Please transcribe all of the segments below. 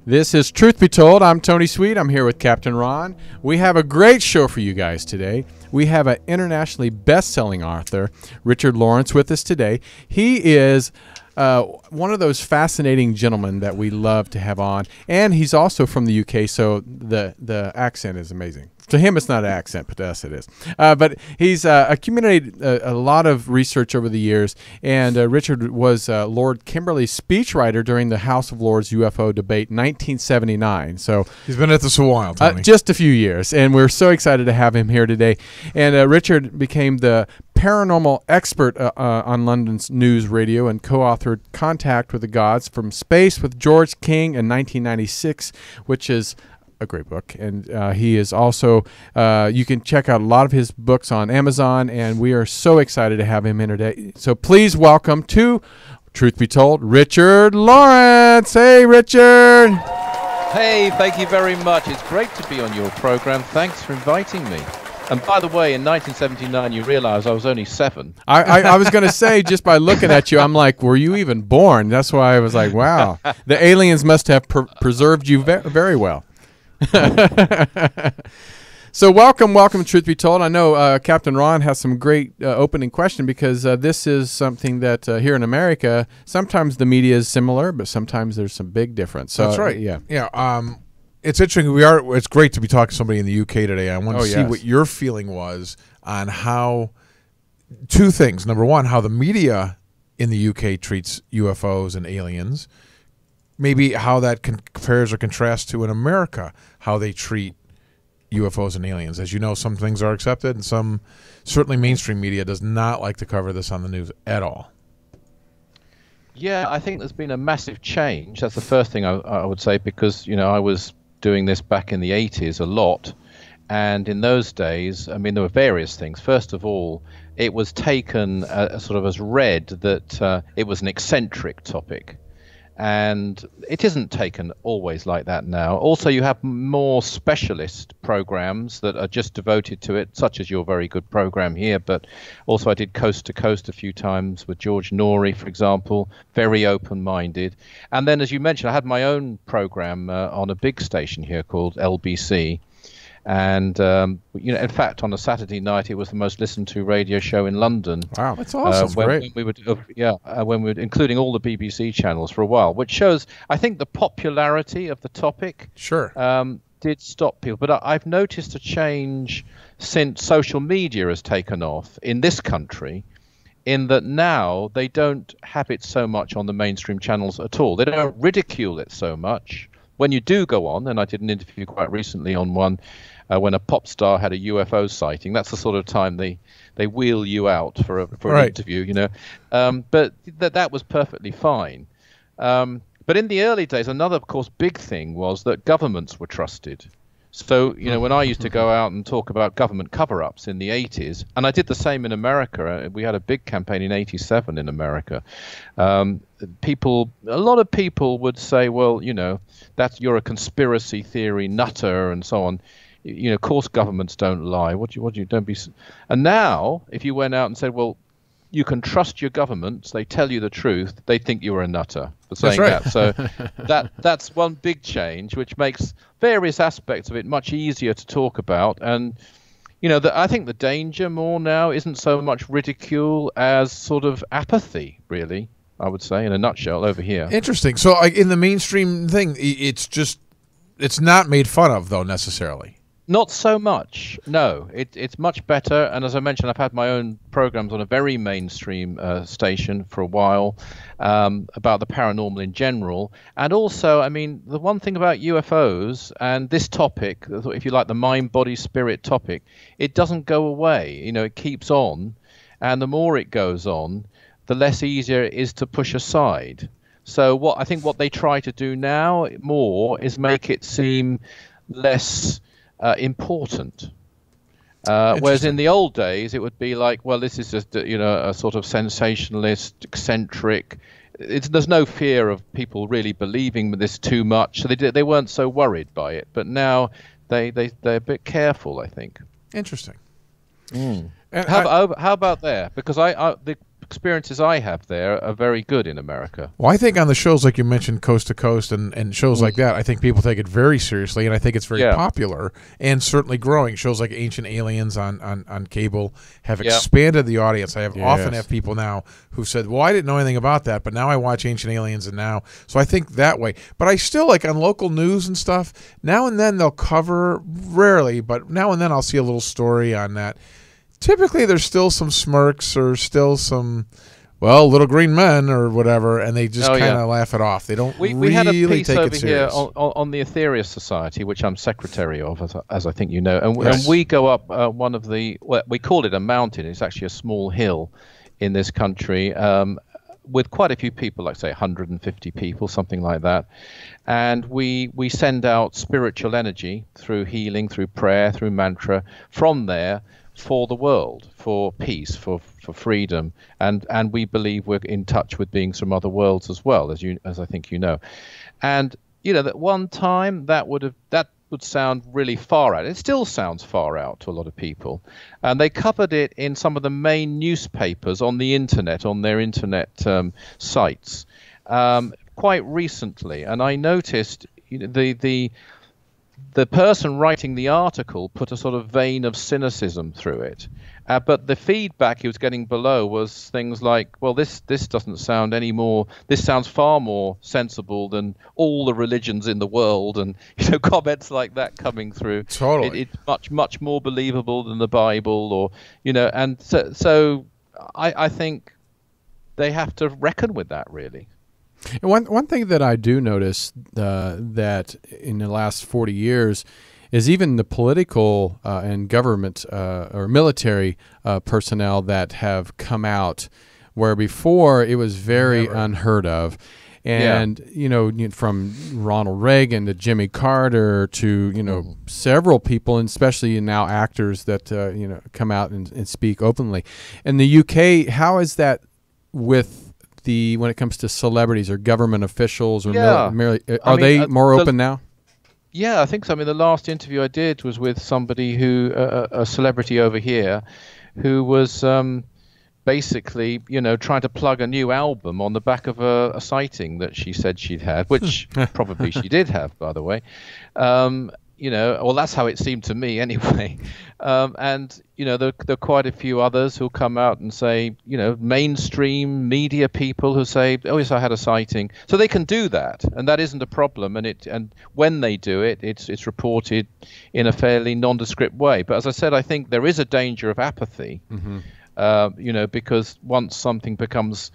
This is Truth Be Told. I'm Tony Sweet. I'm here with Captain Ron. We have a great show for you guys today. We have an internationally best-selling author, Richard Lawrence, with us today. He is one of those fascinating gentlemen that we love to have on, and he's also from the UK, so the accent is amazing. To him, it's not an accent, but to us it is. But he's accumulated a lot of research over the years, and Richard was Lord Kimberley's speechwriter during the House of Lords UFO debate in 1979. So he's been at this a while, Tony. Just a few years, and we're so excited to have him here today. And Richard became the paranormal expert on London's news radio and co-authored Contact with the Gods from Space with George King in 1996, which is a great book. And he is also, you can check out a lot of his books on Amazon, and we are so excited to have him in today. So please welcome to Truth Be Told, Richard Lawrence. Hey, Richard. Hey, thank you very much. It's great to be on your program. Thanks for inviting me. And by the way, in 1979, you realize I was only 7. I was going to say, just by looking at you, I'm like, were you even born? That's why I was like, wow. The aliens must have preserved you very well. So welcome to Truth Be Told. I know Captain Ron has some great opening question, because this is something that here in America, sometimes the media is similar, but sometimes there's some big difference. So, that's right. Yeah. It's interesting. It's great to be talking to somebody in the UK today. I want to see what your feeling was on how two things. Number one, how the media in the UK treats UFOs and aliens. Maybe how that compares or contrasts to in America, how they treat UFOs and aliens. As you know, some things are accepted, and some, certainly mainstream media, does not like to cover this on the news at all. Yeah, I think there's been a massive change. That's the first thing I would say, because, you know, I was doing this back in the 80s a lot. And in those days, I mean, there were various things. First of all, it was taken sort of as read that it was an eccentric topic. And it isn't taken always like that now. Also, you have more specialist programs that are just devoted to it, such as your very good program here. But also I did Coast to Coast a few times with George Norrie, for example, very open-minded. And then, as you mentioned, I had my own program on a big station here called LBC. And, you know, in fact, on a Saturday night, it was the most listened to radio show in London. Wow, that's awesome. When we were including all the BBC channels for a while, which shows, I think, the popularity of the topic. Sure. Did stop people. But I've noticed a change since social media has taken off in this country, in that now they don't have it so much on the mainstream channels at all. They don't ridicule it so much. When you do go on, and I did an interview quite recently on one, when a pop star had a UFO sighting, that's the sort of time they wheel you out for an interview, you know. But that was perfectly fine. But in the early days, another, of course, big thing was that governments were trusted. So, you know, when I used to go out and talk about government cover-ups in the 80s, and I did the same in America. We had a big campaign in 87 in America. A lot of people would say, well, you know, you're a conspiracy theory nutter and so on. You know, of course governments don't lie. And now, if you went out and said, well, you can trust your governments, they tell you the truth, they think you're a nutter for saying that. So that's one big change, which makes various aspects of it much easier to talk about. And, you know, I think the danger more now isn't so much ridicule as sort of apathy, really, I would say, in a nutshell over here. Interesting. So in the mainstream thing, it's not made fun of, though, necessarily. Not so much, no. It's much better, and as I mentioned, I've had my own programs on a very mainstream station for a while about the paranormal in general. And also, I mean, the one thing about UFOs and this topic, if you like, the mind, body, spirit topic, it doesn't go away. You know, it keeps on, and the more it goes on, the less easier it is to push aside. So I think what they try to do now more is make it seem less important. Whereas in the old days, it would be like, well, this is just, you know, a sort of sensationalist, eccentric. There's no fear of people really believing this too much, so they weren't so worried by it. But now they're a bit careful, I think. Interesting. How about there? Because the experiences I have there are very good in America. Well, I think on the shows like you mentioned, Coast to Coast, and shows like that, I think people take it very seriously, and I think it's very popular and certainly growing. Shows like Ancient Aliens on cable have expanded the audience. I have often have people now who said, well, I didn't know anything about that, but now I watch Ancient Aliens, and now, so I think that way. But I still, like on local news and stuff, now and then they'll cover, rarely, but now and then I'll see a little story on that. Typically, there's still some smirks or still some, well, little green men or whatever, and they just kind of laugh it off. They don't we had a piece take over it serious. here on the Aetherius Society, which I'm secretary of, as I think you know, and we go up one of the, well, we call it a mountain. It's actually a small hill in this country, with quite a few people, like say 150 people, something like that. And we send out spiritual energy through healing, through prayer, through mantra from there, for the world, for peace, for freedom, and we believe we're in touch with beings from other worlds as well, as I think you know. And you know that one time that would sound really far out. It still sounds far out to a lot of people, and they covered it in some of the main newspapers on the internet, on their internet sites, quite recently. And I noticed, you know, the person writing the article put a sort of vein of cynicism through it, but the feedback he was getting below was things like, well, this doesn't sound any more, this sounds far more sensible than all the religions in the world, and you know, comments like that coming through. Totally. It's much more believable than the Bible, or you know, and so I think they have to reckon with that, really. One thing that I do notice that in the last 40 years is even the political and government or military personnel that have come out, where before it was very unheard of. And, you know, from Ronald Reagan to Jimmy Carter to, you know, several people, and especially now actors that, you know, come out and speak openly. In the UK, how is that with when it comes to celebrities or government officials or are they more open now? Yeah, I think so. I mean, the last interview I did was with somebody who, a celebrity over here, who was basically, you know, trying to plug a new album on the back of a sighting that she said she'd had, which probably she did have, by the way. You know, well, that's how it seemed to me anyway. And, you know, there are quite a few others who'll come out and say, you know, mainstream media people who say, oh, yes, I had a sighting. So they can do that, and that isn't a problem. And when they do it, it's reported in a fairly nondescript way. But as I said, I think there is a danger of apathy, you know, because once something becomes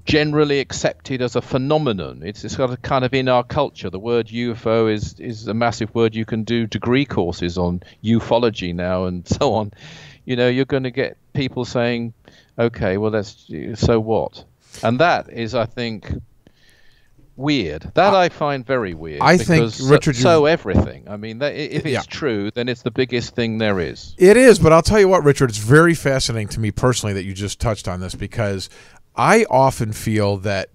generally accepted as a phenomenon, it's got a kind of, in our culture, the word UFO is a massive word. You can do degree courses on ufology now and so on. You know, you're going to get people saying, okay, well, so what? And that is, I think, weird. That I find very weird. I think, Richard, so everything. I mean, if it's true, then it's the biggest thing there is. It is, but I'll tell you what, Richard, it's very fascinating to me personally that you just touched on this, because I often feel that,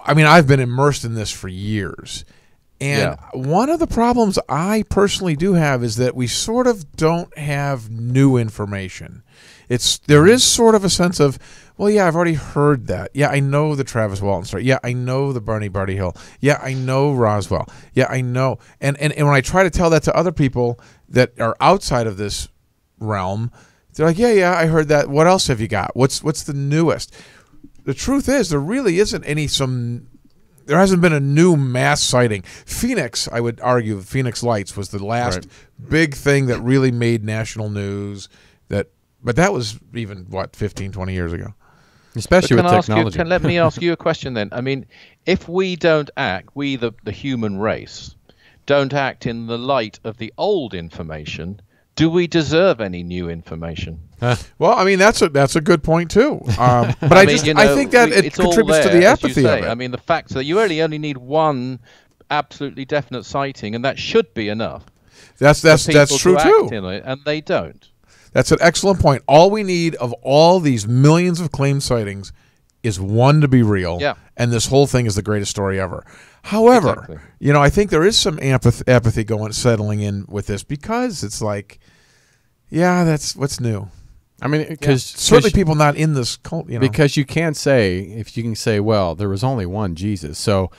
I mean, I've been immersed in this for years. And one of the problems I personally do have is that we sort of don't have new information. There is sort of a sense of, well, yeah, I've already heard that. Yeah, I know the Travis Walton story. Yeah, I know the Barney Hill. Yeah, I know Roswell. Yeah, I know. And when I try to tell that to other people that are outside of this realm, they're like, yeah, I heard that. What else have you got? What's the newest? The truth is, there really isn't there hasn't been a new mass sighting. Phoenix, I would argue, Phoenix Lights was the last big thing that really made national news. But that was even, 15, 20 years ago. Especially with technology. Let me ask you a question then. I mean, if we don't act, we the human race, don't act in the light of the old information, do we deserve any new information? Well, I mean, that's a good point too. But I think that it contributes to the apathy of it. I mean, the fact that you only need one absolutely definite sighting, and that should be enough. That's true too. And they don't. That's an excellent point. All we need of all these millions of claimed sightings is one to be real, and this whole thing is the greatest story ever. However, you know, I think there is some apathy settling in with this, because it's like, yeah, that's what's new. I mean, because certainly people not in this cult, because you can say, if you can say, well, there was only one Jesus, so.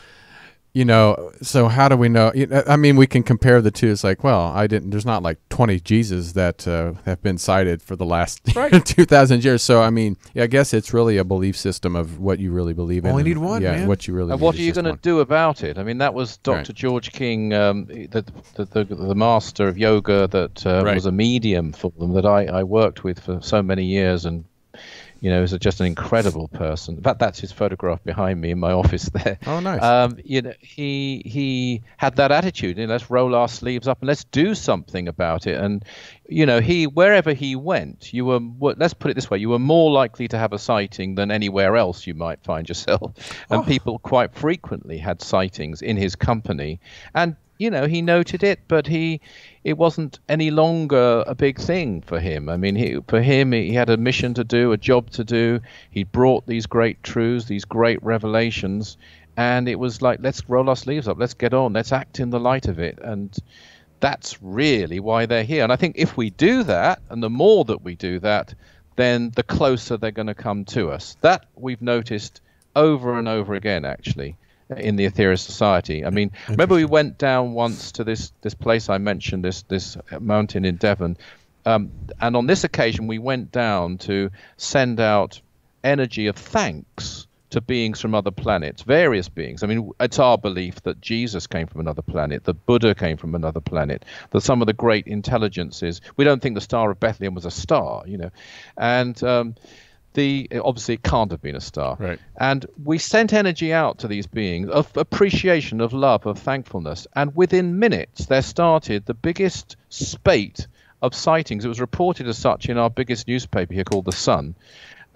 So how do we know? I mean, we can compare the two. It's like, well, there's not like 20 Jesus that have been cited for the last 2,000 years. So, I mean, I guess it's really a belief system of what you really believe in. Only need one, man. What you really and what are you going to do about it? I mean, that was Dr. George King, the master of yoga that was a medium for them that I worked with for so many years, and is just an incredible person. In fact, that's his photograph behind me in my office there. Oh, nice. He had that attitude. Let's roll our sleeves up and let's do something about it. And wherever he went, let's put it this way: you were more likely to have a sighting than anywhere else you might find yourself. And people quite frequently had sightings in his company. And he noted it, but it wasn't any longer a big thing for him. I mean, he had a mission to do, a job to do. He brought these great truths, these great revelations, and it was like, let's roll our sleeves up, let's get on, let's act in the light of it. And that's really why they're here. And I think if we do that, and the more that we do that, then the closer they're going to come to us. That we've noticed over and over again, actually, in the Aetherius Society. I mean, remember we went down once to this place I mentioned, this mountain in Devon, and on this occasion we went down to send out energy of thanks to beings from other planets, various beings. I mean, it's our belief that Jesus came from another planet, that Buddha came from another planet, that some of the great intelligences, we don't think the Star of Bethlehem was a star, and obviously it can't have been a star. Right. And we sent energy out to these beings of appreciation, of love, of thankfulness. And within minutes, there started the biggest spate of sightings. It was reported as such in our biggest newspaper here called The Sun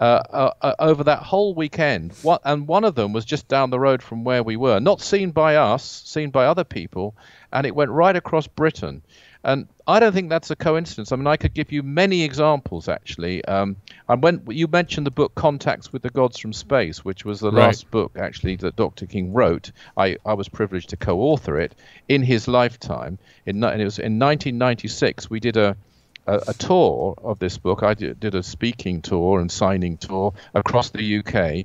over that whole weekend. And one of them was just down the road from where we were, not seen by us, seen by other people. And it went right across Britain. And I don't think that's a coincidence. I mean, I could give you many examples, actually. You mentioned the book Contacts with the Gods from Space, which was the last book, actually, that Dr. King wrote. I was privileged to co-author it in his lifetime. And it was in 1996. We did a tour of this book. I did a speaking tour and signing tour across the UK.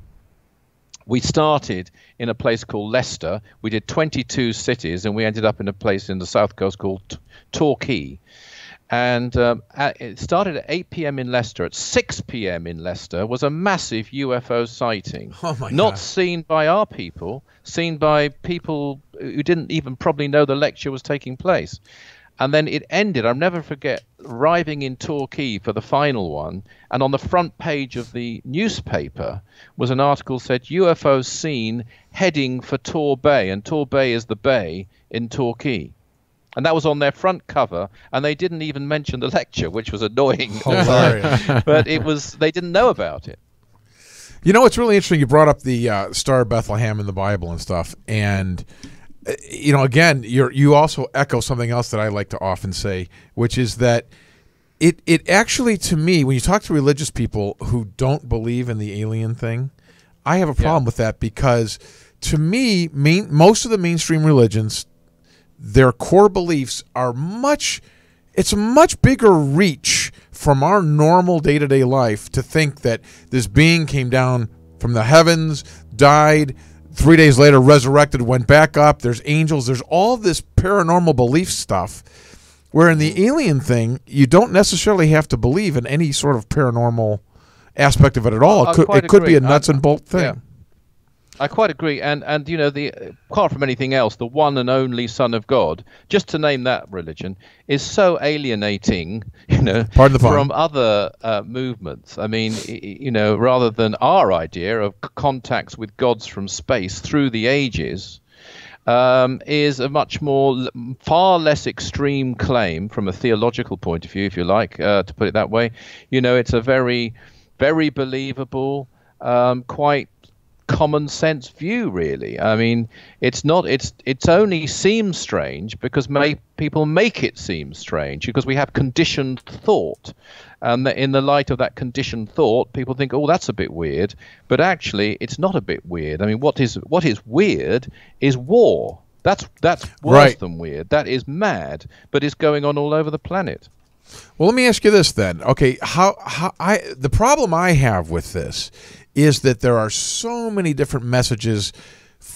We started in a place called Leicester. We did 22 cities, and we ended up in a place in the south coast called Torquay. And it started at 8 p.m. in Leicester. At 6 p.m. in Leicester was a massive UFO sighting. Oh my Not God. seen by our people, seen by people who didn't even probably know the lecture was taking place. And then it ended, I'll never forget, arriving in Torquay for the final one. And on the front page of the newspaper was an article said, UFOs seen heading for Tor Bay. And Tor Bay is the bay in Torquay. And that was on their front cover. And they didn't even mention the lecture, which was annoying. But they didn't know about it. It's really interesting. You brought up the Star of Bethlehem in the Bible and stuff. And again, you also echo something else that I like to often say, which is that it actually, to me, when you talk to religious people who don't believe in the alien thing, I have a problem with that, because to me, most of the mainstream religions, their core beliefs are it's a much bigger reach from our normal day-to-day life to think that this being came down from the heavens, died, 3 days later resurrected, went back up, there's angels, there's all this paranormal belief stuff, where in the alien thing, you don't necessarily have to believe in any sort of paranormal aspect of it at all. It could be a nuts and bolt thing. Yeah. I quite agree, and apart from anything else, the one and only Son of God, just to name that religion, is so alienating, from other movements. I mean, rather than our idea of contacts with gods from space through the ages, is a far less extreme claim from a theological point of view, if you like, to put it that way. It's a very, very believable, quite common sense view, really. I mean, it's only seems strange because people make it seem strange, because we have conditioned thought, and in the light of that conditioned thought, people think, oh, that's a bit weird. But actually, it's not a bit weird. I mean, what is weird is war. That's worse than weird. That is mad, but it's going on all over the planet. Well, let me ask you this then. Okay, the problem I have with this is that there are so many different messages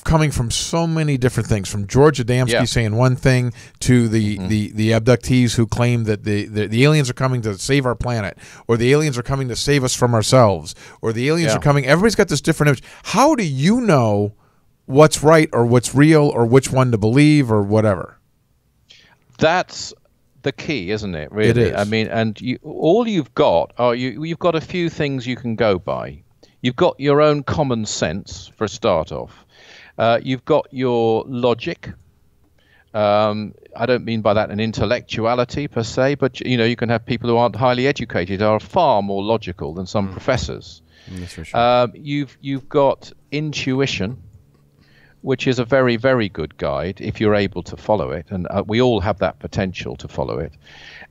coming from so many different things, from George Adamski saying one thing to the abductees who claim that the aliens are coming to save our planet, or the aliens are coming to save us from ourselves, or the aliens are coming. Everybody's got this different image. How do you know what's right or what's real or which one to believe or whatever? That's the key, isn't it? Really, it is. I mean, and all you've got are you've got a few things you can go by. You've got your own common sense for a start off. You've got your logic. I don't mean by that an intellectuality per se, but you can have people who aren't highly educated are far more logical than some professors. That's for sure. You've got intuition, which is a very, very good guide if you're able to follow it, and we all have that potential to follow it.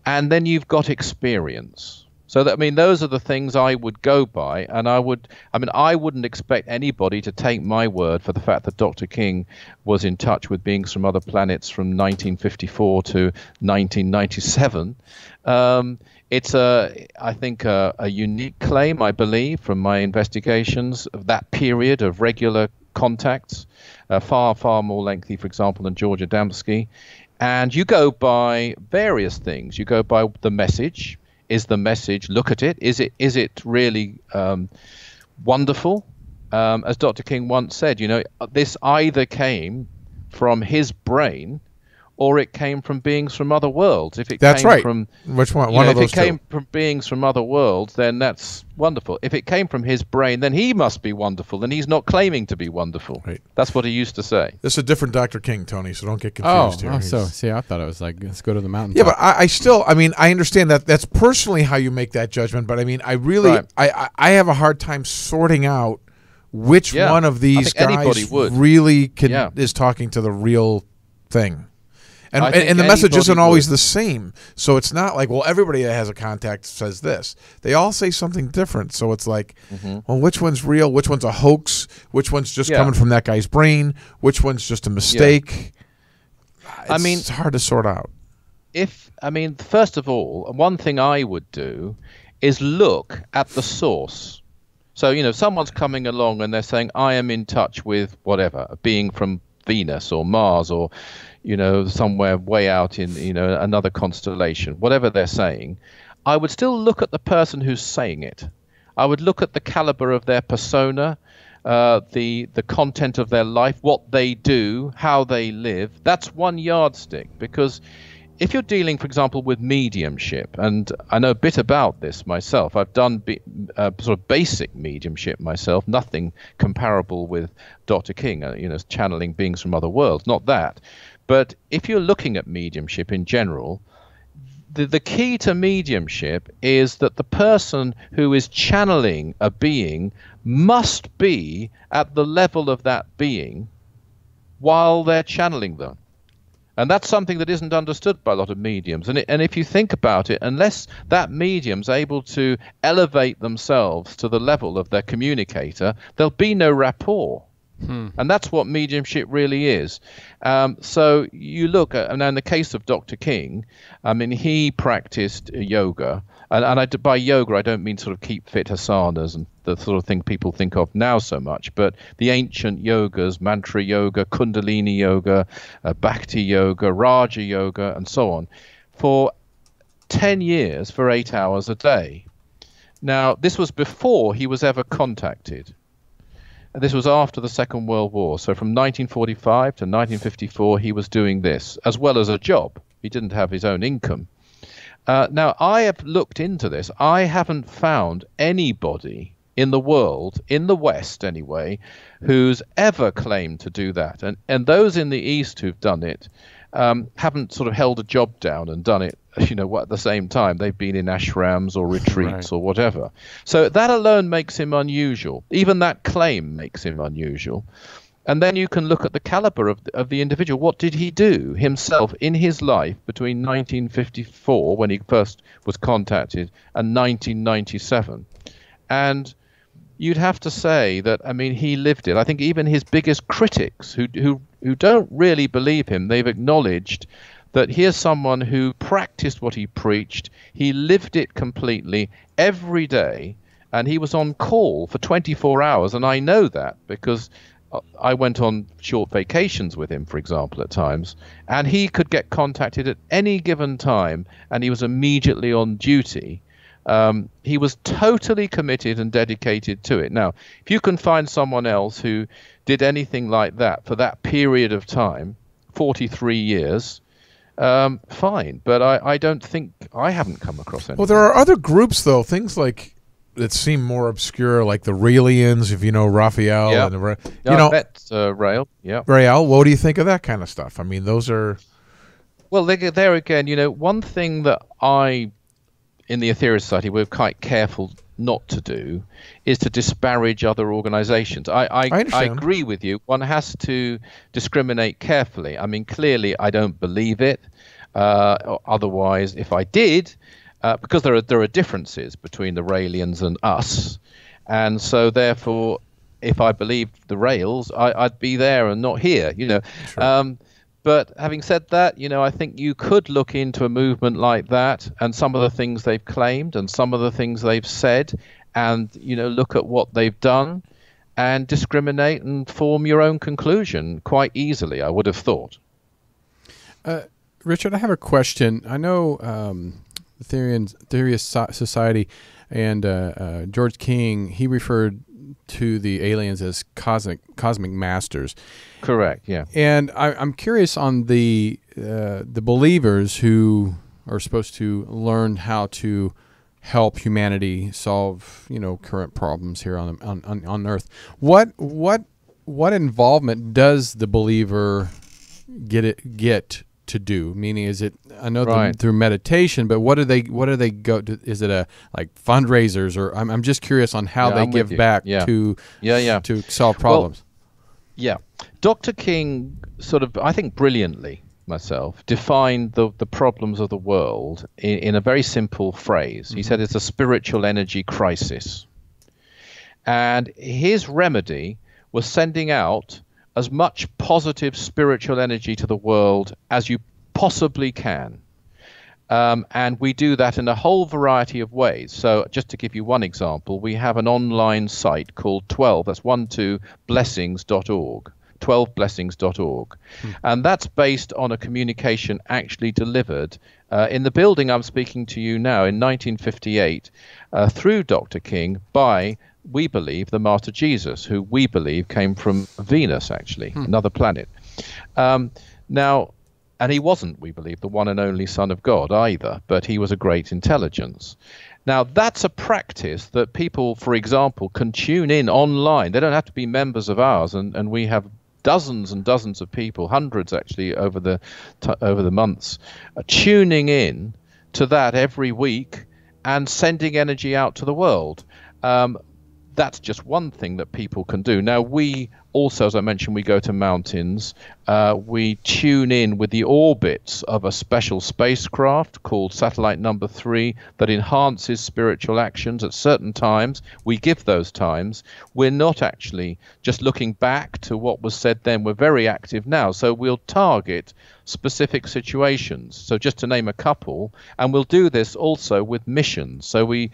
And then you've got experience. So that, I mean, those are the things I would go by, and I wouldn't expect anybody to take my word for the fact that Dr. King was in touch with beings from other planets from 1954 to 1997. It's I think a unique claim, I believe, from my investigations of that period of regular contacts, far, far more lengthy, for example, than George Adamski. And you go by various things. You go by the message. Is the message, look at it, is it really wonderful? As Dr. King once said, this either came from his brain or it came from beings from other worlds. If it that's came right. From which one? One of those two. If it came from beings from other worlds, then that's wonderful. If it came from his brain, then he must be wonderful, and he's not claiming to be wonderful. Right. That's what he used to say. This is a different Dr. King, Tony, so don't get confused here. Oh, so see, I thought it was like, let's go to the mountain. Yeah, but I mean, I understand that that's personally how you make that judgment, but I mean, I really, I have a hard time sorting out which one of these guys really is talking to the real thing. And the message isn't always the same. So it's not like, well, everybody that has a contact says this. They all say something different. So it's like, well, which one's real? Which one's a hoax? Which one's just coming from that guy's brain? Which one's just a mistake? Yeah. It's hard to sort out. First of all, one thing I would do is look at the source. So, someone's coming along and they're saying, I am in touch with whatever, a being from Venus or Mars or somewhere way out in, another constellation, whatever they're saying, I would still look at the person who's saying it. I would look at the caliber of their persona, the content of their life, what they do, how they live. That's one yardstick, because if you're dealing, for example, with mediumship, and I know a bit about this myself, I've done sort of basic mediumship myself, nothing comparable with Dr. King, channeling beings from other worlds, not that. But if you're looking at mediumship in general, the key to mediumship is that the person who is channeling a being must be at the level of that being while they're channeling them. And that's something that isn't understood by a lot of mediums. And if you think about it, unless that medium's able to elevate themselves to the level of their communicator, there'll be no rapport. And that's what mediumship really is. So you look at, and in the case of Dr. King, he practiced yoga. And by yoga, I don't mean sort of keep fit asanas and the sort of thing people think of now so much, but the ancient yogas, mantra yoga, kundalini yoga, bhakti yoga, raja yoga, and so on, for 10 years for 8 hours a day. Now, this was before he was ever contacted. This was after the Second World War. So from 1945 to 1954, he was doing this, as well as a job. He didn't have his own income. Now, I have looked into this. I haven't found anybody in the world, in the West anyway, who's ever claimed to do that. And those in the East who've done it haven't sort of held a job down and done it, at the same time. They've been in ashrams or retreats or whatever. So that alone makes him unusual. Even that claim makes him unusual. And then you can look at the caliber of the individual. What did he do himself in his life between 1954, when he first was contacted, and 1997? And you'd have to say that, he lived it. I think even his biggest critics who don't really believe him, they've acknowledged that here's someone who practiced what he preached. He lived it completely every day, and he was on call for 24 hours. And I know that because I went on short vacations with him, for example, at times, and he could get contacted at any given time, and he was immediately on duty. He was totally committed and dedicated to it. Now, if you can find someone else who did anything like that for that period of time, 43 years, fine. But I don't think, I haven't come across any. Well, there are other groups, though, things like that seem more obscure, like the Raelians, if you know Raphael. Yeah. And I met Rael. Yeah. Rael, what do you think of that kind of stuff? I mean, those are... Well, there again, one thing that in the Aetherius Society, we're quite careful not to do is to disparage other organizations. I agree with you. One has to discriminate carefully. I mean, clearly, I don't believe it. Otherwise, if I did, because there are differences between the Raelians and us, and so therefore, if I believed the Rails, I'd be there and not here. Sure. But having said that, I think you could look into a movement like that and some of the things they've claimed and some of the things they've said, and look at what they've done and discriminate and form your own conclusion quite easily, I would have thought. Richard, I have a question. I know the Aetherius Society and George King, he referred to the aliens as cosmic masters. Correct. Yeah. And I'm curious on the believers who are supposed to learn how to help humanity solve current problems here on Earth. What involvement does the believer get to do? Meaning, is it, I know through meditation, but what do they go to? Is it like fundraisers, or I'm just curious on how they give back to solve problems? Well, Dr. King sort of, I think brilliantly myself, defined the problems of the world in a very simple phrase. He said it's a spiritual energy crisis. And his remedy was sending out as much positive spiritual energy to the world as you possibly can. And we do that in a whole variety of ways. So just to give you one example, we have an online site called 12blessings.org. 12blessings.org. And that's based on a communication actually delivered in the building I'm speaking to you now in 1958 through Dr. King by, we believe, the Master Jesus, who we believe came from Venus, actually, another planet. Now, and he wasn't, we believe, the one and only Son of God either, but he was a great intelligence. Now, that's a practice that people, for example, can tune in online. They don't have to be members of ours, and we have dozens and dozens of people, hundreds actually over the months, tuning in to that every week and sending energy out to the world. That's just one thing that people can do. Now, we also, as I mentioned, we go to mountains. We tune in with the orbits of a special spacecraft called Satellite Number 3 that enhances spiritual actions at certain times. We give those times. We're not actually just looking back to what was said then. We're very active now. So we'll target specific situations. So just to name a couple, and we'll do this also with missions. So we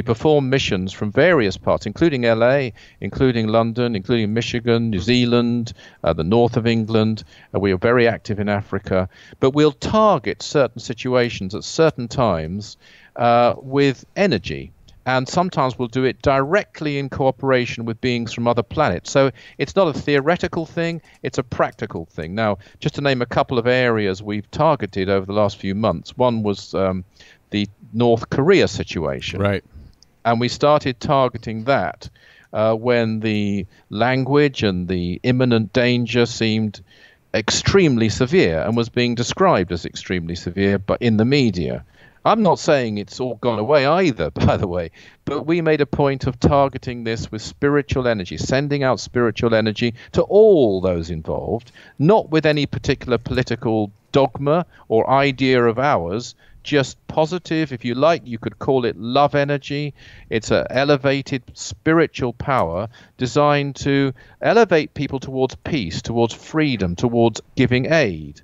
perform missions from various parts, including LA, including London, including Michigan, New Zealand, the north of England. We are very active in Africa. But we'll target certain situations at certain times with energy. And sometimes we'll do it directly in cooperation with beings from other planets. So it's not a theoretical thing, it's a practical thing. Now, just to name a couple of areas we've targeted over the last few months. One was the North Korea situation. Right. And we started targeting that when the language and the imminent danger seemed extremely severe and was being described as extremely severe, but in the media. I'm not saying it's all gone away either, by the way, but we made a point of targeting this with spiritual energy, sending out spiritual energy to all those involved, not with any particular political dogma or idea of ours, just positive, if you like, you could call it love energy. It's an elevated spiritual power designed to elevate people towards peace, towards freedom, towards giving aid.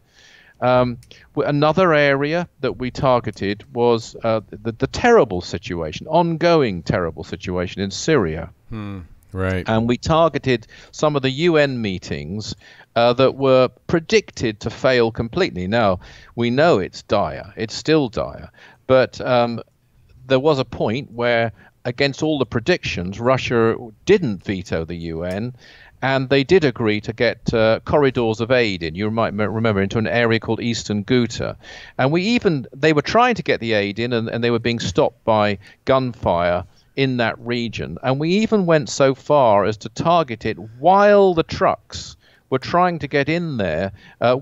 Another area that we targeted was the terrible situation, ongoing terrible situation in Syria. Right. And we targeted some of the UN meetings that were predicted to fail completely. Now, we know it's dire. It's still dire. But there was a point where, against all the predictions, Russia didn't veto the UN, and they did agree to get corridors of aid in. You might remember, into an area called Eastern Ghouta. And they were trying to get the aid in, and they were being stopped by gunfire in that region. And we even went so far as to target it while the trucks were trying to get in there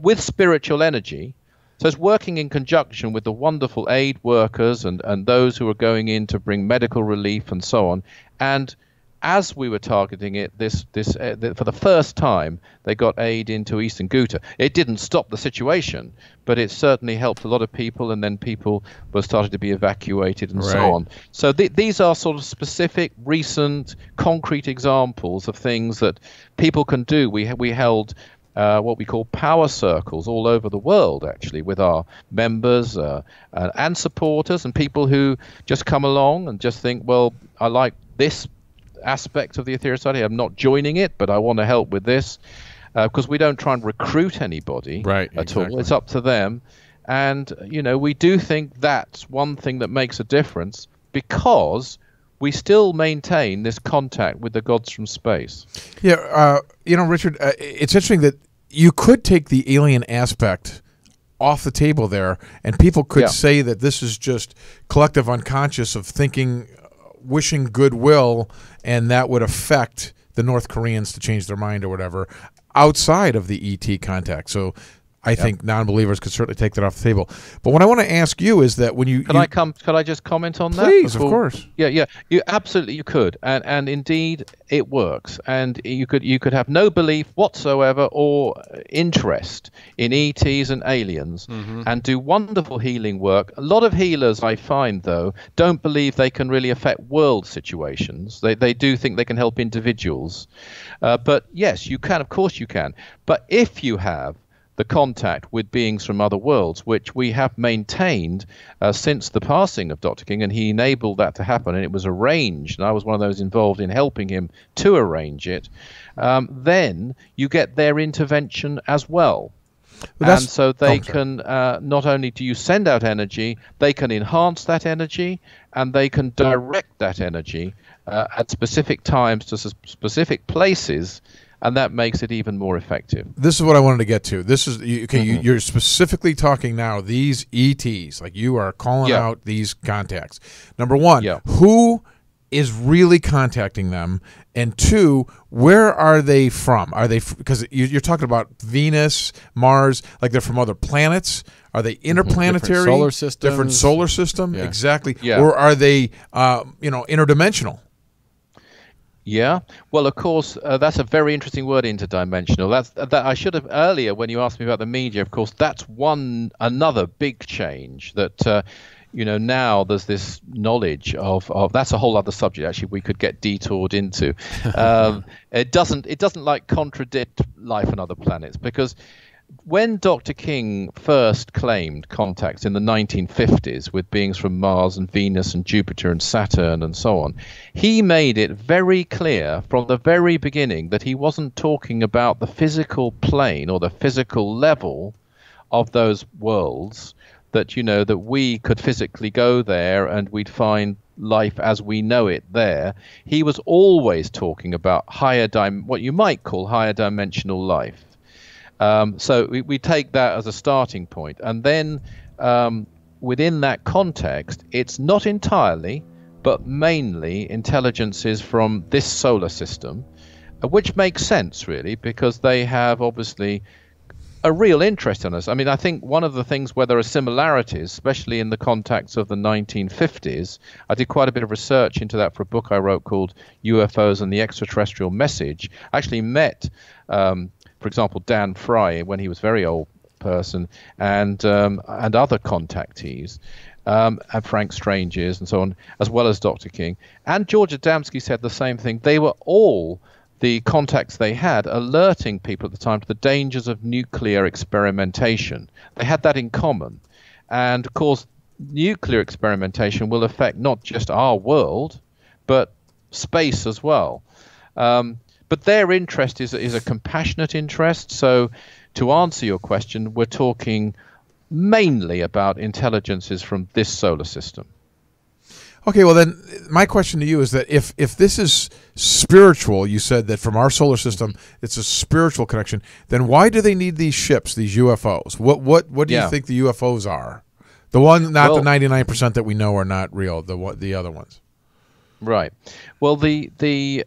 with spiritual energy. So it's working in conjunction with the wonderful aid workers and those who are going in to bring medical relief and so on. And as we were targeting it, for the first time, they got aid into Eastern Ghouta. It didn't stop the situation, but it certainly helped a lot of people, and then people were starting to be evacuated and so on. So these are sort of specific, recent, concrete examples of things that people can do. We held what we call power circles all over the world, actually, with our members and supporters and people who just come along and just think, well, I like this aspect of the Ethereal Society. I'm not joining it, but I want to help with this, because we don't try and recruit anybody at all. It's up to them. And, we do think that's one thing that makes a difference, because we still maintain this contact with the gods from space. Yeah, Richard, it's interesting that you could take the alien aspect off the table there, and people could say that this is just collective unconscious of thinking, wishing goodwill, and that would affect the North Koreans to change their mind or whatever outside of the ET contact. So I think non-believers could certainly take that off the table. But what I want to ask you is that when Could I just comment on that? Please, of course. Yeah. You absolutely could. And indeed it works. And you could have no belief whatsoever or interest in ETs and aliens and do wonderful healing work. A lot of healers, I find, though, don't believe they can really affect world situations. They do think they can help individuals. But yes, you can, of course you can. But if you have the contact with beings from other worlds, which we have maintained since the passing of Dr. King, and he enabled that to happen, and it was arranged, and I was one of those involved in helping him to arrange it, then you get their intervention as well. And so they can, not only do you send out energy, they can enhance that energy, and they can direct that energy at specific times to specific places, and that makes it even more effective. This is what I wanted to get to. This is you're specifically talking now these ETs, like you are calling out these contacts. Number one, who is really contacting them, and two, where are they from? Are they because you're talking about Venus, Mars, like they're from other planets? Are they interplanetary? Different solar system, exactly. Or are they interdimensional? Yeah, well, of course, that's a very interesting word, interdimensional. That I should have earlier, when you asked me about the media, of course, that's another big change that, now there's this knowledge of that's a whole other subject, actually, we could get detoured into. It doesn't like contradict life on other planets, because when Dr. King first claimed contacts in the 1950s with beings from Mars and Venus and Jupiter and Saturn and so on, he made it very clear from the very beginning that he wasn't talking about the physical plane or the physical level of those worlds, that, that we could physically go there and we'd find life as we know it there. He was always talking about what you might call higher dimensional life. So we take that as a starting point, and then within that context, it's not entirely, but mainly intelligences from this solar system, which makes sense, really, because they have obviously a real interest in us. I mean, I think one of the things where there are similarities, especially in the contacts of the 1950s, I did quite a bit of research into that for a book I wrote called UFOs and the Extraterrestrial Message. I actually met for example, Dan Fry, when he was a very old person, and other contactees, and Frank Stranges and so on, as well as Dr. King. And George Adamski said the same thing. They were all the contacts they had alerting people at the time to the dangers of nuclear experimentation. They had that in common. And of course, nuclear experimentation will affect not just our world, but space as well. But their interest is a compassionate interest. So to answer your question, we're talking mainly about intelligences from this solar system. Okay, well then, my question to you is that if this is spiritual, you said that from our solar system, it's a spiritual connection, then why do they need these ships, these UFOs? What do you think the UFOs are? The one, not the 99% that we know are not real, the other ones. Right. Well, the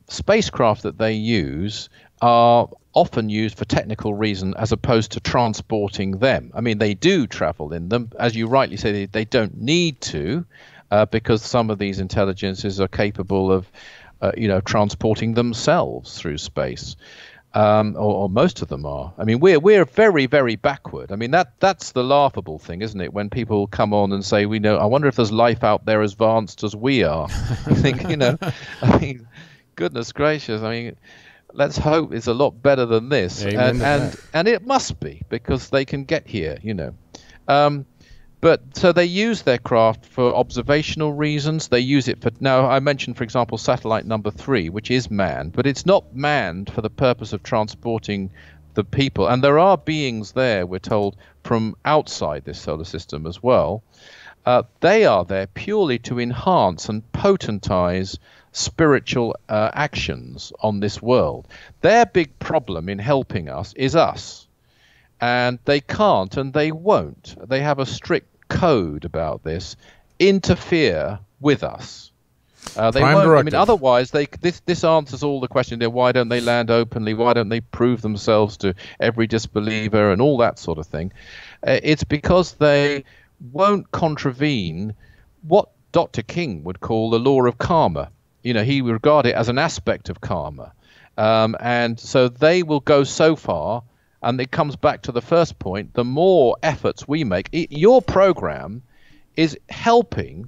spacecraft that they use are often used for technical reason as opposed to transporting them. I mean, they do travel in them. As you rightly say, they don't need to, because some of these intelligences are capable of, transporting themselves through space. Or most of them are. I mean, we're very, very backward. I mean, that's the laughable thing, isn't it? When people come on and say, I wonder if there's life out there as advanced as we are. I think, I mean, goodness gracious. I mean, let's hope it's a lot better than this. And it must be, because they can get here, But so they use their craft for observational reasons. They use it for, now I mentioned, for example, satellite number 3, which is manned, but it's not manned for the purpose of transporting the people. And there are beings there, we're told, from outside this solar system as well. They are there purely to enhance and potentize spiritual actions on this world. Their big problem in helping us is us. And they can't and they won't. They have a strict code about this, interfere with us. They won't. I mean, otherwise, this answers all the questions. Why don't they land openly? Why don't they prove themselves to every disbeliever and all that sort of thing? It's because they won't contravene what Dr. King would call the law of karma. He would regard it as an aspect of karma, and so they will go so far. And it comes back to the first point, the more efforts we make, your program is helping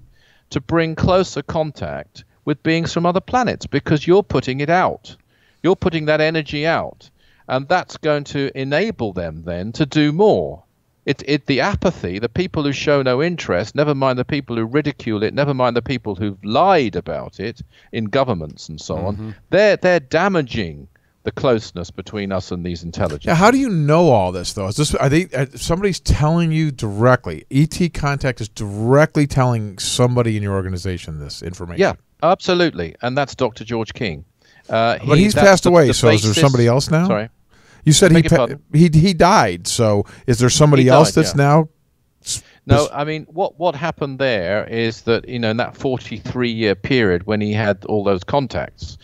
to bring closer contact with beings from other planets, because you're putting it out. You're putting that energy out. And that's going to enable them then to do more. The apathy, the people who show no interest, never mind the people who ridicule it, never mind the people who've lied about it in governments and so on, they're damaging the closeness between us and these intelligences. Yeah, how do you know all this, though? Somebody's telling you directly? ET contact is directly telling somebody in your organization this information? Yeah, absolutely. And that's Dr. George King. But he's passed away, so is there somebody else now? Sorry. You said he died, so is there somebody else that's now... No, I mean, what happened there is that, in that 43-year period when he had all those contacts...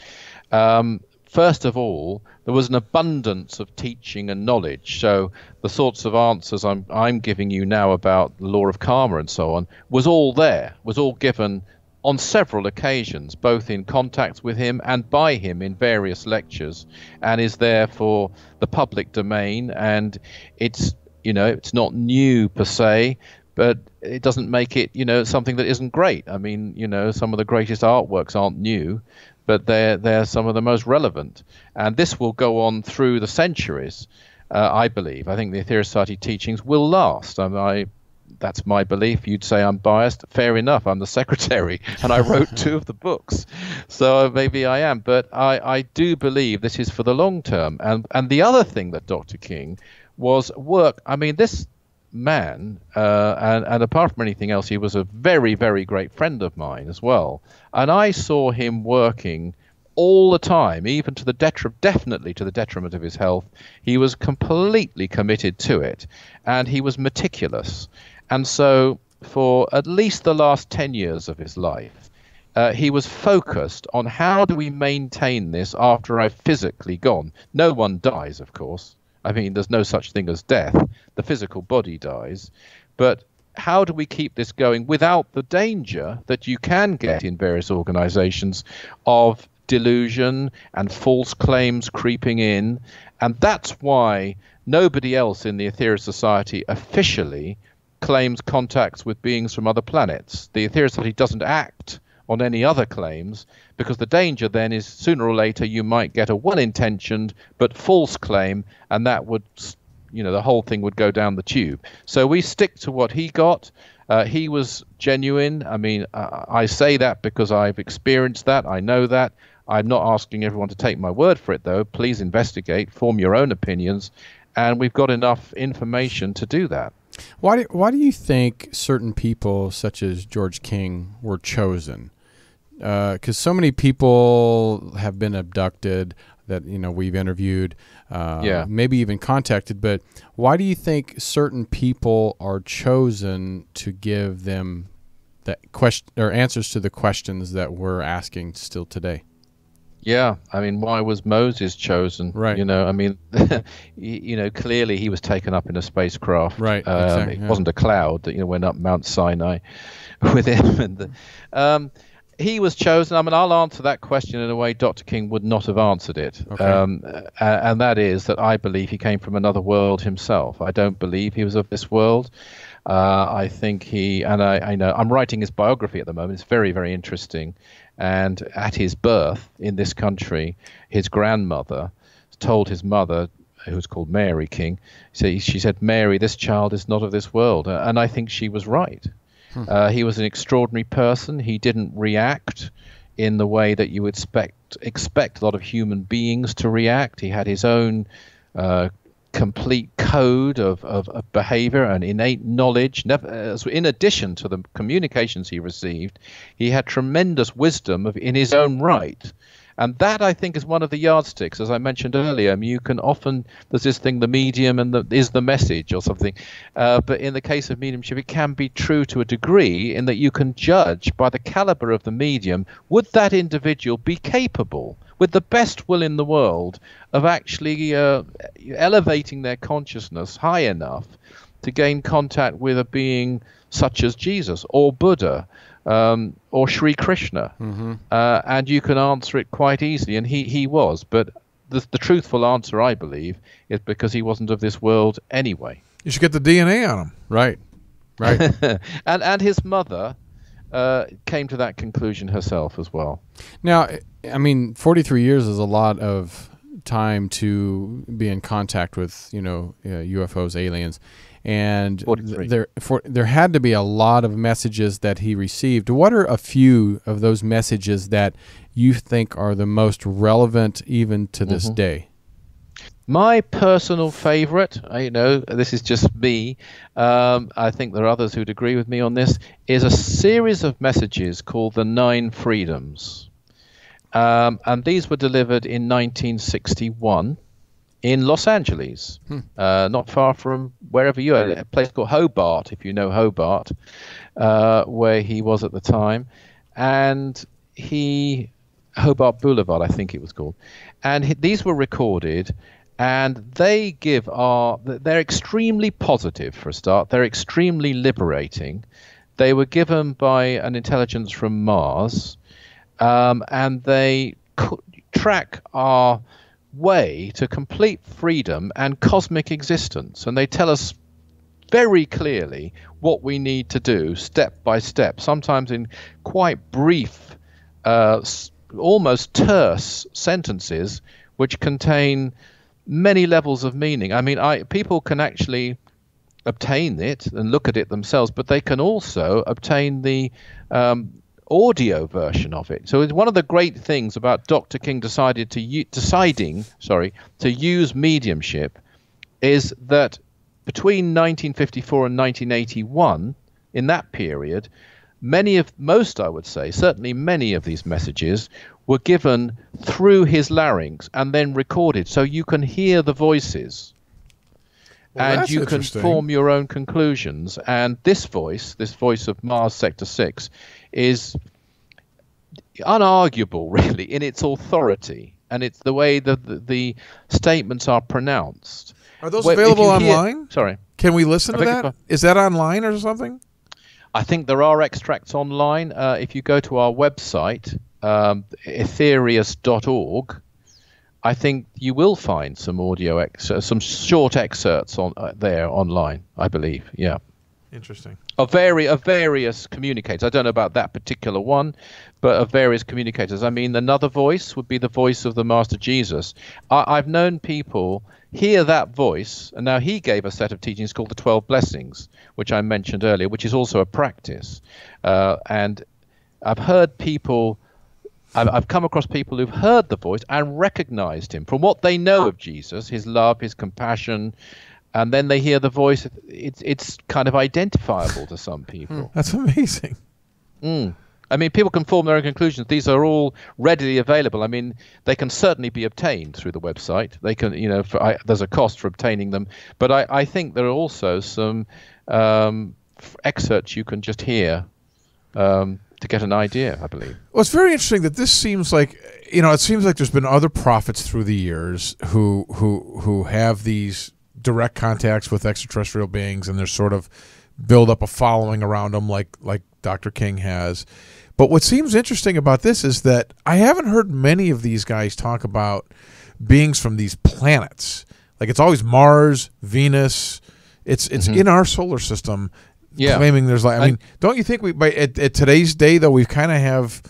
First of all, there was an abundance of teaching and knowledge. So the sorts of answers I'm giving you now about the law of karma and so on was all there, was all given on several occasions, both in contact with him and by him in various lectures, and is there for the public domain. And it's not new per se, but it doesn't make it something that isn't great. I mean, some of the greatest artworks aren't new, but they're some of the most relevant. And this will go on through the centuries, I believe. I think the Aetherius Society teachings will last. That's my belief. You'd say I'm biased. Fair enough. I'm the secretary, and I wrote 2 of the books. So maybe I am. But I do believe this is for the long term. And the other thing that Dr. King was work. I mean, this man, and apart from anything else, he was a very, very great friend of mine as well. And I saw him working all the time, even to the definitely to the detriment of his health. He was completely committed to it, and he was meticulous. And so for at least the last 10 years of his life, he was focused on how do we maintain this after I've physically gone. No one dies, of course. I mean, there's no such thing as death. The physical body dies. But how do we keep this going without the danger that you can get in various organizations of delusion and false claims creeping in? And that's why nobody else in the Aetherius Society officially claims contacts with beings from other planets. The Aetherius Society doesn't act on any other claims, because the danger then is sooner or later you might get a well-intentioned but false claim, and that would, the whole thing would go down the tube. So we stick to what he got. He was genuine. I mean, I say that because I've experienced that. I know that. I'm not asking everyone to take my word for it, though. Please investigate, form your own opinions, and we've got enough information to do that. Why do you think certain people, such as George King, were chosen? Because so many people have been abducted that we've interviewed, maybe even contacted. But why do you think certain people are chosen to give them that question or answers to the questions that we're asking still today? Yeah, I mean, why was Moses chosen? Right. I mean, clearly he was taken up in a spacecraft. Right. Exactly, it wasn't a cloud that went up Mount Sinai with him, and he was chosen. I mean, I'll answer that question in a way Dr. King would not have answered it. Okay. And that is that I believe he came from another world himself. I don't believe he was of this world. I think I know I'm writing his biography at the moment. It's very, very interesting. And at his birth in this country, his grandmother told his mother, who was called Mary King, she said, "Mary, this child is not of this world." And I think she was right. He was an extraordinary person. He didn't react in the way that you would expect a lot of human beings to react. He had his own complete code of behavior and innate knowledge. In addition to the communications he received, he had tremendous wisdom in his own right. And that, I think, is one of the yardsticks. As I mentioned earlier, I mean, you can often, there's this thing, the medium is the message or something. But in the case of mediumship, it can be true to a degree in that you can judge by the caliber of the medium, would that individual be capable, with the best will in the world, of actually elevating their consciousness high enough to gain contact with a being such as Jesus or Buddha, or Sri Krishna. And you can answer it quite easily, and he was. But the truthful answer, I believe, is because he wasn't of this world anyway. You should get the DNA on him. Right. And his mother came to that conclusion herself as well. Now, I mean, 43 years is a lot of time to be in contact with, UFOs, aliens. And there had to be a lot of messages that he received. What are a few of those messages that you think are the most relevant even to this day? My personal favorite, this is just me, I think there are others who'd agree with me on this, is a series of messages called the 9 Freedoms. And these were delivered in 1961. In Los Angeles, not far from wherever you are, a place called Hobart, if you know Hobart, where he was at the time. And Hobart Boulevard, I think it was called. And these were recorded, and they're extremely positive for a start. They're extremely liberating. They were given by an intelligence from Mars, and they track our way to complete freedom and cosmic existence, and they tell us very clearly what we need to do step by step, sometimes in quite brief, almost terse sentences which contain many levels of meaning. I mean, people can actually obtain it and look at it themselves, but they can also obtain the audio version of it. So it's one of the great things about Dr. King deciding to use mediumship is that between 1954 and 1981, in that period, most I would say, certainly many of these messages were given through his larynx and then recorded, so you can hear the voices. Well, and you can form your own conclusions. And this voice of Mars Sector 6, is unarguable, really, in its authority, and it's the way that the statements are pronounced. Are those available online? Sorry. Can we listen to that? Is that online or something? I think there are extracts online. If you go to our website, etherius.org, I think you will find some audio, some short excerpts on there online, I believe. Yeah. Interesting. Of various communicators. I don't know about that particular one, but of various communicators. I mean, another voice would be the voice of the Master Jesus. I've known people hear that voice, and now he gave a set of teachings called the 12 Blessings, which I mentioned earlier, which is also a practice. And I've heard people... I've come across people who've heard the voice and recognized him from what they know of Jesus, his love, his compassion, and then they hear the voice. It's kind of identifiable to some people. That's amazing. I mean, people can form their own conclusions. These are all readily available. I mean, they can certainly be obtained through the website. They can, there's a cost for obtaining them. But I think there are also some excerpts you can just hear to get an idea, I believe. Well, it's very interesting that this seems like, it seems like there's been other prophets through the years who have these direct contacts with extraterrestrial beings, and they're sort of build up a following around them like Dr. King has. But what seems interesting about this is that I haven't heard many of these guys talk about beings from these planets. Like, it's always Mars, Venus. It's in our solar system. Yeah. Claiming there's life. I mean, don't you think at today's day, though, we kind of have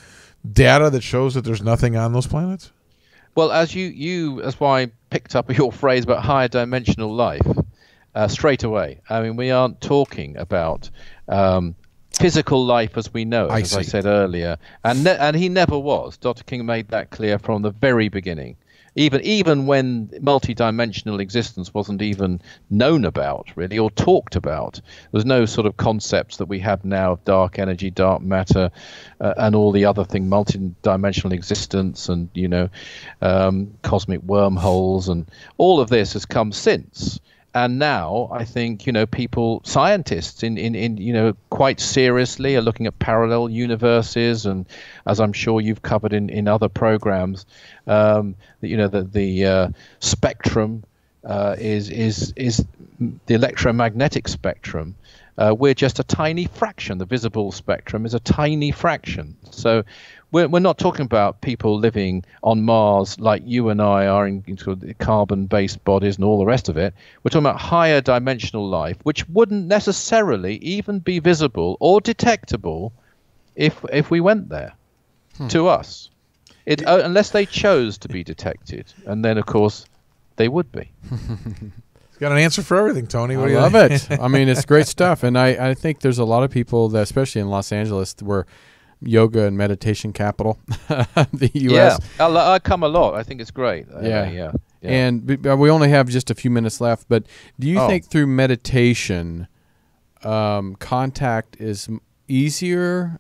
data that shows that there's nothing on those planets? Well, that's why I picked up your phrase about higher dimensional life straight away. I mean, we aren't talking about physical life as we know it, as I said earlier. And he never was. Dr. King made that clear from the very beginning. Even when multi-dimensional existence wasn't even known about, really, or talked about. There was no sort of concepts that we have now of dark energy, dark matter, and all the other things, multi-dimensional existence, and cosmic wormholes, and all of this has come since. And now I think scientists in quite seriously are looking at parallel universes, and as I'm sure you've covered in other programs, the spectrum is the electromagnetic spectrum. We're just a tiny fraction. The visible spectrum is a tiny fraction. So we're not talking about people living on Mars like you and I are in sort of carbon-based bodies and all the rest of it. We're talking about higher dimensional life, which wouldn't necessarily even be visible or detectable if we went there to us, unless they chose to be detected. And then, of course, they would be. Got an answer for everything, Tony. I love it. I mean, it's great stuff. And I think there's a lot of people, that, especially in Los Angeles, where yoga and meditation capital, the U.S. Yeah, I come a lot. I think it's great. Yeah. And we only have just a few minutes left. But do you think through meditation, contact is easier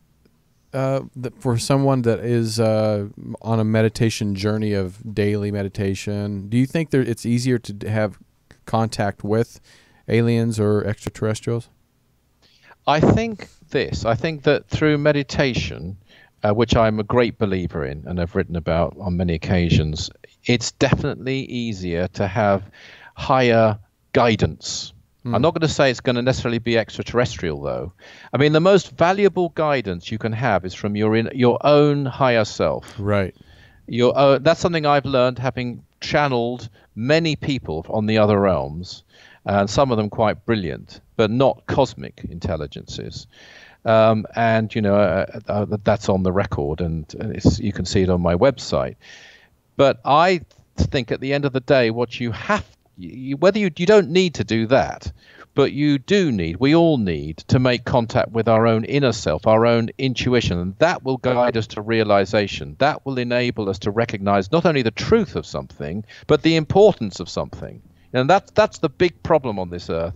for someone that is on a meditation journey of daily meditation? Do you think it's easier to have contact with aliens or extraterrestrials? I think that through meditation, which I'm a great believer in and have written about on many occasions, it's definitely easier to have higher guidance. I'm not going to say it's going to necessarily be extraterrestrial, though. I mean, the most valuable guidance you can have is from your own higher self. Right. That's something I've learned, having channeled many people on the other realms, and some of them quite brilliant, but not cosmic intelligences. And that's on the record, and you can see it on my website. But I think at the end of the day, what you have, whether you don't need to do that, but we all need to make contact with our own inner self, our own intuition, and that will guide us to realization. That will enable us to recognize not only the truth of something, but the importance of something. And that's the big problem on this earth.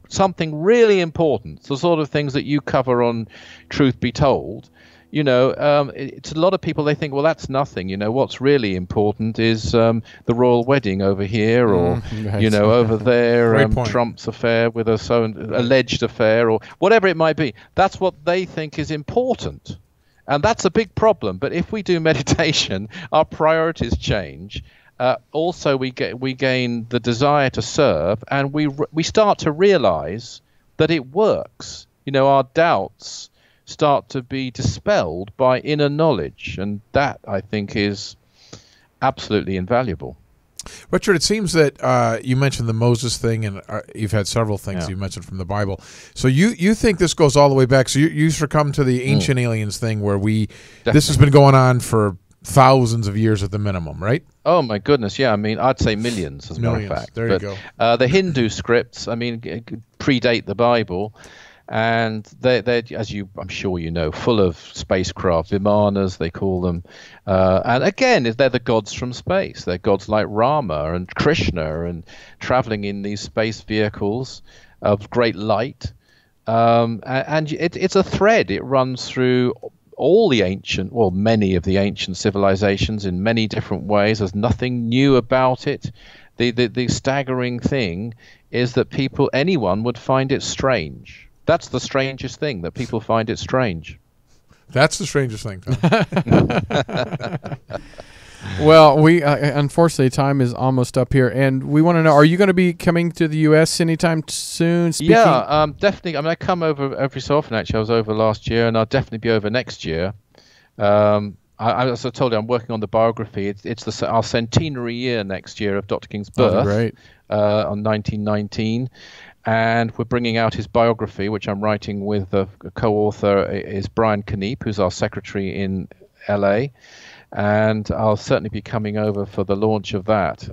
Something really important, the sort of things that you cover on Truth Be Told. It's a lot of people, they think, well, that's nothing. What's really important is the royal wedding over here, or over there, Trump's affair with alleged affair, or whatever it might be. That's what they think is important, and that's a big problem. But if we do meditation, our priorities change. Also, we gain the desire to serve, and we start to realize that it works. Our doubts start to be dispelled by inner knowledge, and that, I think, is absolutely invaluable. Richard, it seems that you mentioned the Moses thing, and you've had several things you mentioned from the Bible. So you think this goes all the way back? So you succumb to the ancient aliens thing, where this has been going on for thousands of years at the minimum, right? Oh my goodness, yeah. I mean, I'd say millions, as a matter of fact. There you go. The Hindu scripts, I mean, predate the Bible. And they're, as I'm sure you know, full of spacecraft, vimanas, they call them. And again, they're the gods from space. They're gods like Rama and Krishna, and traveling in these space vehicles of great light. And it's a thread. It runs through all the ancient, well, many of the ancient civilizations in many different ways. There's nothing new about it. The staggering thing is that anyone would find it strange. That's the strangest thing, that people find it strange. That's the strangest thing, Tom. Well, we unfortunately, time is almost up here, and we want to know: are you going to be coming to the U.S. anytime soon? Yeah, definitely. I mean, I come over every so often. Actually, I was over last year, and I'll definitely be over next year. As I told you, I'm working on the biography. It's our centenary year next year of Dr. King's birth, great. On 1919. And we're bringing out his biography, which I'm writing with a co-author, is Brian Kniep, who's our secretary in LA. And I'll certainly be coming over for the launch of that,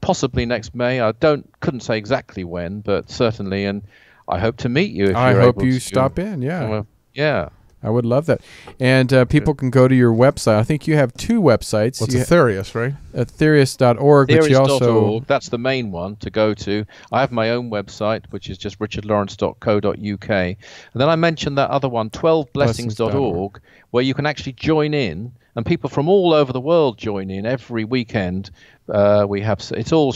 possibly next May. Couldn't say exactly when, but certainly. And I hope to meet you. I hope you stop in. Yeah. Yeah. I would love that. And people can go to your website. I think you have two websites. What's Aetherius, right? Aetherius.org. Aetherius.org. That's the main one to go to. I have my own website, which is just richardlawrence.co.uk. And then I mentioned that other one, 12blessings.org, where you can actually join in, and people from all over the world join in every weekend. We have you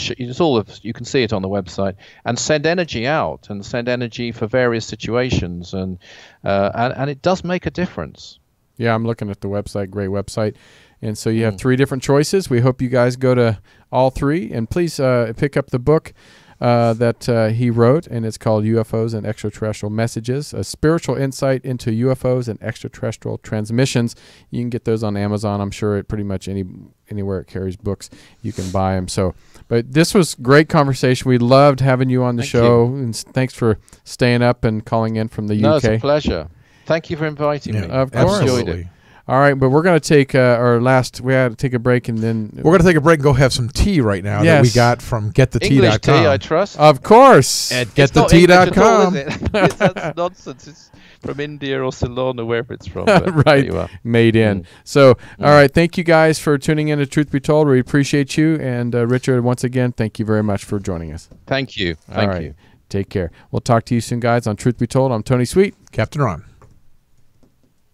can see it on the website, and send energy out, and send energy for various situations, and it does make a difference. Yeah, I'm looking at the website. Great website. And so you have three different choices. We hope you guys go to all three, and please pick up the book that he wrote, and it's called UFOs and Extraterrestrial Messages, a spiritual insight into UFOs and extraterrestrial transmissions. You can get those on Amazon. I'm sure pretty much anywhere it carries books, you can buy them. So, but this was great conversation. We loved having you on the show, and thanks for staying up and calling in from the UK. No, it's a pleasure. Thank you for inviting me. Of course. Absolutely. All right, but we're going to take we had to take a break, and then we're going to take a break and go have some tea right now that we got from getthetea.com. English tea, I trust. Of course. At getthetea.com. That's nonsense. It's from India or Ceylon or wherever it's from. Right. Made in. So, all right, thank you guys for tuning in to Truth Be Told. We appreciate you. And Richard, once again, thank you very much for joining us. Thank you. Thank you. Take care. We'll talk to you soon, guys, on Truth Be Told. I'm Tony Sweet. Captain Ron.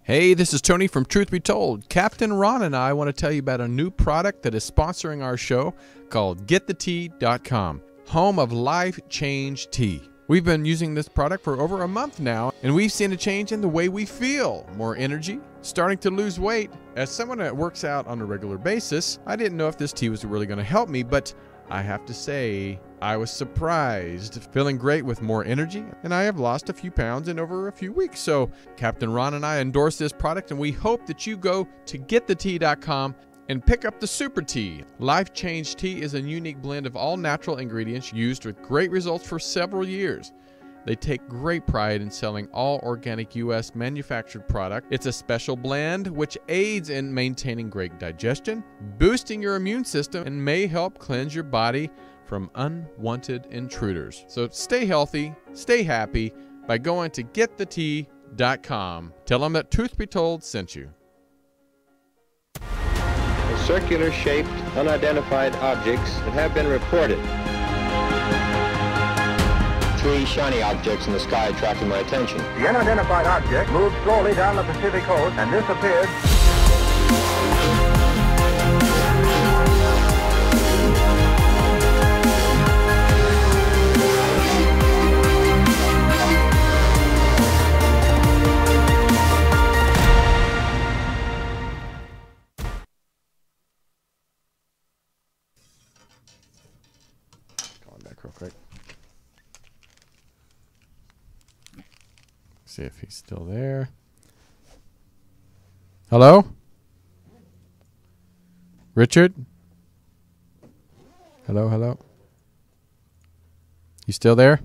Hey, this is Tony from Truth Be Told. Captain Ron and I want to tell you about a new product that is sponsoring our show called getthetea.com, home of Life Change Tea. We've been using this product for over a month now, and we've seen a change in the way we feel. More energy, starting to lose weight. As someone that works out on a regular basis, I didn't know if this tea was really going to help me, but I have to say, I was surprised, feeling great with more energy, and I have lost a few pounds in over a few weeks. So Captain Ron and I endorse this product, and we hope that you go to getthetea.com and pick up the Super Tea. Life Change Tea is a unique blend of all natural ingredients used with great results for several years. They take great pride in selling all organic U.S. manufactured product. It's a special blend which aids in maintaining great digestion, boosting your immune system, and may help cleanse your body from unwanted intruders. So stay healthy, stay happy by going to getthetea.com. Tell them that Truth Be Told sent you. Circular-shaped, unidentified objects that have been reported. 3 shiny objects in the sky attracted my attention. The unidentified object moved slowly down the Pacific coast and disappeared. Going back real quick. See if he's still there. Hello? Richard? Hello, hello. You still there?